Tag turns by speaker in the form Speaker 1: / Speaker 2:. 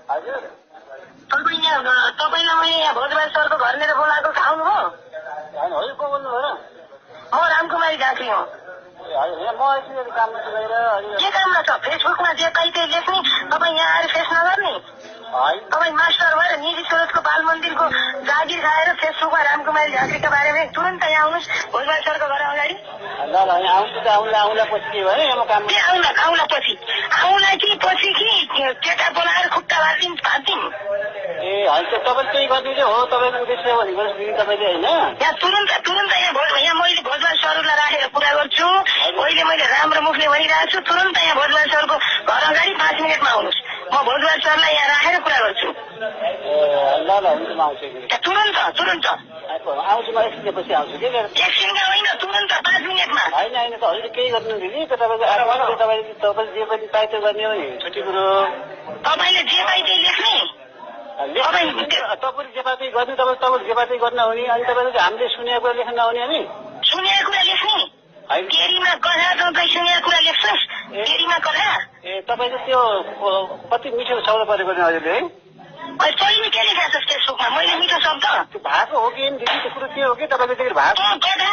Speaker 1: हजुर तपाईँलाई मैले यहाँ भोजराज सरको घर लिएर बोलाएको खाउनुभयो?
Speaker 2: होइन हजुर को बोल्नु भयो र?
Speaker 1: म रामकुमारी झाँक्री हुँ।
Speaker 2: हजुर म एकछिन काममा छु बाहिर।
Speaker 1: के काममा छ? फेसबुकमा जे पाइ त्यही लेख्ने, तपाईँ यहाँ आएर फेस नगर्ने। तपाईँ मास्टर भएर निजी स्रोतको बाल मन्दिरको जागिर खाएर फेसबुकमा रामकुमारी झाँक्रीका बारेमा तुरन्त यहाँ आउनुहोस् भोजराज सरको घर अगाडि।
Speaker 2: ल आउँछु त आउँला पछि के भयो म काम
Speaker 1: के आउला पछि आउला कि पछि कि केटा बोलाएर खुट्टा भाँचिन्।
Speaker 2: ए होइन तपाईँ त्यही गरिदिनु हो तपाईँको उद्देश्य भनेको तपाईँले होइन
Speaker 1: यहाँ तुरन्त यहाँ मैले भोजराज सरलाई राखेर कुरा गर्छु। अहिले मैले राम्रो मुखले भनिरहेको छु। तुरन्त यहाँ भोजराज सरको घर अगाडि 5 मिनटमा आउनुहोस्। म भोजराज सरलाई यहाँ राखेर कुरा गर्छु।
Speaker 2: ल हुन्छ म आउँछु
Speaker 1: तुरन्त
Speaker 2: आउँछु म एकछिनपछि आउँछु के
Speaker 1: एकछिनमा होइन तुरन्त 5 मिनटमा।
Speaker 2: होइन त हजुर केही गर्नु दिदी तपाईँको तपाईँले जे पनि पाइ त्यो गर्ने हो नि छुट्टी कुरो।
Speaker 1: तपाईँले जे पाइ त्यही लेख्ने।
Speaker 2: तपाईँले जे पाइ त्यही गर्नु तपाईँले जे पाइ त्यही गर्न हो नि। अनि तपाईँले हामीले सुनेको कुरा लेख्न नहुने अनि
Speaker 1: सुनेको कुरा लेख्ने। केरीमा कथा तपाईँ सुनेको कुरा लेख्छस्। केरीमा कथा
Speaker 2: ए तपाईँको त्यो कति मिठो शब्द परेको नि हजुरले है।
Speaker 1: तैँले के लेखाएको छस् फेसबुकमा? मैले मिठो शब्द
Speaker 2: भएको हो कि दिदी त्यो कुरो के हो कि तपाईँको त्यो भएको
Speaker 1: कथा